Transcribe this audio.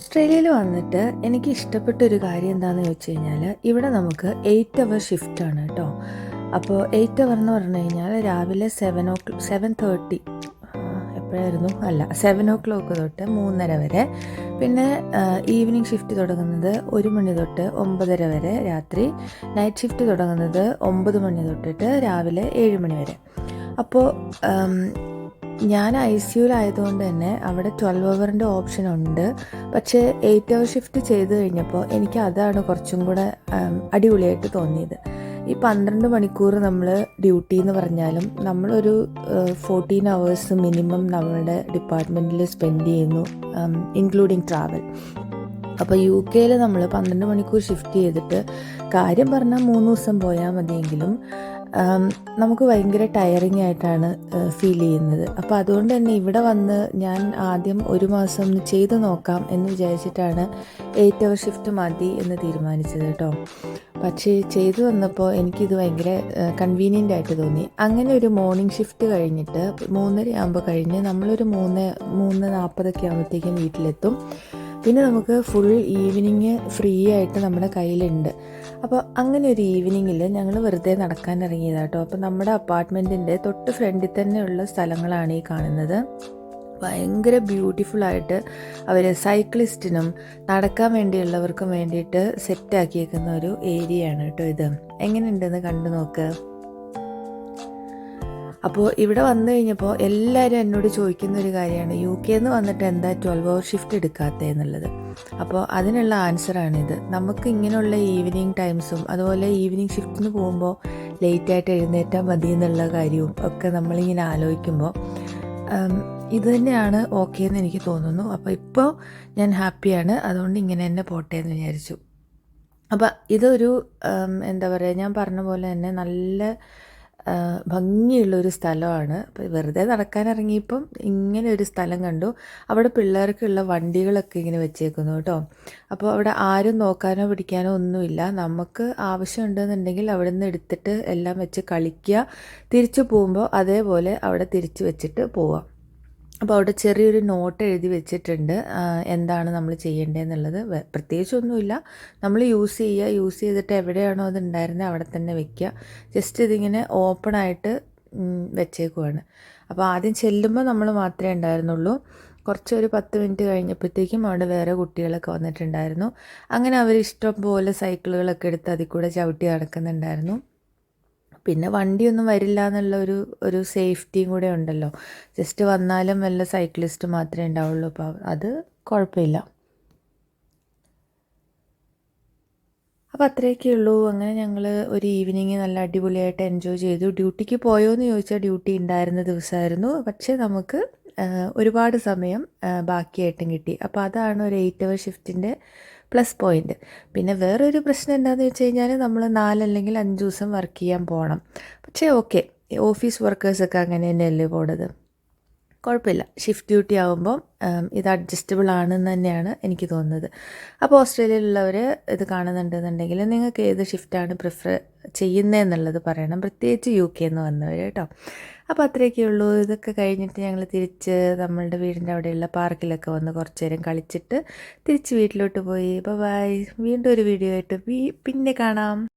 ഓസ്ട്രേലിയയിൽ വന്നിട്ട് എനിക്ക് ഇഷ്ടപ്പെട്ടൊരു കാര്യം എന്താണെന്ന് ചോദിച്ചു കഴിഞ്ഞാൽ ഇവിടെ നമുക്ക് 8 അവർ ഷിഫ്റ്റാണ് കേട്ടോ. അപ്പോൾ 8 അവർ എന്ന് പറഞ്ഞു കഴിഞ്ഞാൽ രാവിലെ 7:30 എപ്പോഴായിരുന്നു 7 o'clock തൊട്ട് 3:30 വരെ. പിന്നെ ഈവനിങ് ഷിഫ്റ്റ് തുടങ്ങുന്നത് 1 മണി തൊട്ട് 9:30 വരെ രാത്രി. നൈറ്റ് ഷിഫ്റ്റ് തുടങ്ങുന്നത് 9 മണി തൊട്ടിട്ട് രാവിലെ 7 മണി വരെ. അപ്പോൾ ഞാൻ ICUലായതുകൊണ്ട് തന്നെ അവിടെ 12 അവർ ഓപ്ഷൻ ഉണ്ട്. പക്ഷേ 8 അവർ ഷിഫ്റ്റ് ചെയ്ത് കഴിഞ്ഞപ്പോൾ എനിക്ക് അതാണ് കുറച്ചും കൂടെ അടിപൊളിയായിട്ട് തോന്നിയത്. ഈ 12 മണിക്കൂർ നമ്മൾ ഡ്യൂട്ടി എന്ന് പറഞ്ഞാലും നമ്മളൊരു 14 അവേഴ്സ് മിനിമം നമ്മളുടെ ഡിപ്പാർട്ട്മെൻറ്റിൽ സ്പെൻഡ് ചെയ്യുന്നു, ഇൻക്ലൂഡിങ് ട്രാവൽ. അപ്പോൾ UK നമ്മൾ 12 മണിക്കൂർ ഷിഫ്റ്റ് ചെയ്തിട്ട് കാര്യം പറഞ്ഞാൽ 3 ദിവസം പോയാൽ മതിയെങ്കിലും നമുക്ക് ഭയങ്കര ടയറിങ് ആയിട്ടാണ് ഫീൽ ചെയ്യുന്നത്. അപ്പോൾ അതുകൊണ്ട് തന്നെ ഇവിടെ വന്ന് ഞാൻ ആദ്യം 1 മാസം ഒന്ന് ചെയ്ത് നോക്കാം എന്ന് വിചാരിച്ചിട്ടാണ് 8 അവർ ഷിഫ്റ്റ് മതി എന്ന് തീരുമാനിച്ചത് കേട്ടോ. പക്ഷേ ചെയ്തു വന്നപ്പോൾ എനിക്കിത് ഭയങ്കര കൺവീനിയൻ്റ് ആയിട്ട് തോന്നി. അങ്ങനെ ഒരു മോർണിംഗ് ഷിഫ്റ്റ് കഴിഞ്ഞിട്ട് 3:30 ആകുമ്പോൾ കഴിഞ്ഞ് നമ്മളൊരു 3:40 ആകുമ്പോഴത്തേക്കും വീട്ടിലെത്തും. പിന്നെ നമുക്ക് ഫുൾ ഈവനിങ് ഫ്രീ ആയിട്ട് നമ്മുടെ കയ്യിലുണ്ട്. അപ്പോൾ അങ്ങനെ ഒരു ഈവനിങ്ങിൽ ഞങ്ങൾ വെറുതെ നടക്കാൻ ഇറങ്ങിയതാണ് കേട്ടോ. അപ്പോൾ നമ്മുടെ അപ്പാർട്ട്മെൻറ്റിൻ്റെ തൊട്ട് ഫ്രണ്ടിൽ തന്നെയുള്ള സ്ഥലങ്ങളാണ് ഈ കാണുന്നത്. ഭയങ്കര ബ്യൂട്ടിഫുള്ളായിട്ട് അവർ സൈക്ലിസ്റ്റിനും നടക്കാൻ വേണ്ടിയുള്ളവർക്കും വേണ്ടിയിട്ട് സെറ്റാക്കിയേക്കുന്ന ഒരു ഏരിയയാണ് കേട്ടോ ഇത്. എങ്ങനെയുണ്ടെന്ന് കണ്ടു നോക്ക്. അപ്പോൾ ഇവിടെ വന്നു കഴിഞ്ഞപ്പോൾ എല്ലാവരും എന്നോട് ചോദിക്കുന്ന ഒരു കാര്യമാണ് UK വന്നിട്ട് എന്താ 12 അവർ ഷിഫ്റ്റ് എടുക്കാത്തത് എന്നുള്ളത്. അപ്പോൾ അതിനുള്ള ആൻസറാണിത്. നമുക്ക് ഇങ്ങനെയുള്ള ഈവനിങ് ടൈംസും അതുപോലെ ഈവനിങ് ഷിഫ്റ്റിന് പോകുമ്പോൾ ലേറ്റായിട്ട് എഴുന്നേറ്റാൽ മതി എന്നുള്ള കാര്യവും ഒക്കെ നമ്മളിങ്ങനെ ആലോചിക്കുമ്പോൾ ഇത് തന്നെയാണ് ഓക്കെ എന്ന് എനിക്ക് തോന്നുന്നു. അപ്പോൾ ഇപ്പോൾ ഞാൻ ഹാപ്പിയാണ്, അതുകൊണ്ട് ഇങ്ങനെ തന്നെ പോട്ടെ എന്ന് വിചാരിച്ചു. അപ്പോൾ ഇതൊരു എന്താ പറയുക, ഞാൻ പറഞ്ഞ പോലെ തന്നെ നല്ല ഭംഗിയുള്ളൊരു സ്ഥലമാണ്. അപ്പോൾ വെറുതെ നടക്കാൻ ഇറങ്ങിയപ്പം ഇങ്ങനെ ഒരു സ്ഥലം കണ്ടു. അവിടെ പിള്ളേർക്കുള്ള വണ്ടികളൊക്കെ ഇങ്ങനെ വെച്ചേക്കുന്നു കേട്ടോ. അപ്പോൾ അവിടെ ആരും നോക്കാനോ പിടിക്കാനോ ഒന്നുമില്ല. നമുക്ക് ആവശ്യമുണ്ടെന്നുണ്ടെങ്കിൽ അവിടെ നിന്ന് എടുത്തിട്ട് എല്ലാം വെച്ച് കളിക്കുക, തിരിച്ചു പോകുമ്പോൾ അതേപോലെ അവിടെ തിരിച്ചു വെച്ചിട്ട് പോവാം. അപ്പോൾ അവിടെ ചെറിയൊരു നോട്ട് എഴുതി വെച്ചിട്ടുണ്ട് എന്താണ് നമ്മൾ ചെയ്യേണ്ടതെന്നുള്ളത്. പ്രത്യേകിച്ചൊന്നുമില്ല, നമ്മൾ യൂസ് ചെയ്തിട്ട് എവിടെയാണോ അത് ഉണ്ടായിരുന്നത് അവിടെ തന്നെ വെക്കുക. ജസ്റ്റ് ഇതിങ്ങനെ ഓപ്പണായിട്ട് വെച്ചേക്കുവാണ്. അപ്പോൾ ആദ്യം ചെല്ലുമ്പോൾ നമ്മൾ മാത്രമേ ഉണ്ടായിരുന്നുള്ളൂ. കുറച്ചൊരു 10 മിനിറ്റ് കഴിഞ്ഞപ്പോഴത്തേക്കും അവിടെ വേറെ കുട്ടികളൊക്കെ വന്നിട്ടുണ്ടായിരുന്നു. അങ്ങനെ അവർ ഇഷ്ടം പോലെ സൈക്കിളുകളൊക്കെ എടുത്ത് അതിൽ കൂടെ ചവിട്ടി നടക്കുന്നുണ്ടായിരുന്നു. പിന്നെ വണ്ടിയൊന്നും വരില്ല എന്നുള്ള ഒരു സേഫ്റ്റിയും കൂടെ ഉണ്ടല്ലോ. ജസ്റ്റ് വന്നാലും വല്ല സൈക്ലിസ്റ്റ് മാത്രമേ ഉണ്ടാവുള്ളൂ. അപ്പോൾ അത് കുഴപ്പമില്ല. അപ്പോൾ അത്രയൊക്കെ ഉള്ളൂ. അങ്ങനെ ഞങ്ങൾ ഒരു ഈവനിങ് നല്ല അടിപൊളിയായിട്ട് എൻജോയ് ചെയ്തു. ഡ്യൂട്ടിക്ക് പോയോ എന്ന് ചോദിച്ചാൽ ഡ്യൂട്ടി ഉണ്ടായിരുന്ന ദിവസമായിരുന്നു. പക്ഷേ നമുക്ക് ഒരുപാട് സമയം ബാക്കിയായിട്ടും കിട്ടി. അപ്പോൾ അതാണ് ഒരു 8 അവർ ഷിഫ്റ്റിൻ്റെ പ്ലസ് പോയിൻറ്റ്. പിന്നെ വേറൊരു പ്രശ്നം എന്താണെന്ന് വെച്ച് കഴിഞ്ഞാൽ നമ്മൾ 4 അല്ലെങ്കിൽ 5 ദിവസം വർക്ക് ചെയ്യാൻ പോകണം. പക്ഷേ ഓക്കെ, ഓഫീസ് വർക്കേഴ്സൊക്കെ അങ്ങനെ തന്നെയല്ലേ പോണത്, കുഴപ്പമില്ല. ഷിഫ്റ്റ് ഡ്യൂട്ടി ആകുമ്പം ഇത് അഡ്ജസ്റ്റബിൾ ആണെന്ന് തന്നെയാണ് എനിക്ക് തോന്നുന്നത്. അപ്പോൾ ഓസ്ട്രേലിയയിലുള്ളവർ ഇത് കാണുന്നുണ്ടെന്നുണ്ടെങ്കിൽ നിങ്ങൾക്ക് ഏത് ഷിഫ്റ്റാണ് പ്രിഫർ ചെയ്യുന്നതെന്നുള്ളത് പറയണം, പ്രത്യേകിച്ച് UK വന്നവർ കേട്ടോ. അപ്പോൾ അത്രയൊക്കെ ഉള്ളൂ. ഇതൊക്കെ കഴിഞ്ഞിട്ട് ഞങ്ങൾ തിരിച്ച് നമ്മളുടെ വീടിൻ്റെ അവിടെയുള്ള പാർക്കിലൊക്കെ വന്ന് കുറച്ച് നേരം കളിച്ചിട്ട് തിരിച്ച് വീട്ടിലോട്ട് പോയി. ബൈ. വീണ്ടും ഒരു വീഡിയോ ആയിട്ട് പിന്നെ കാണാം.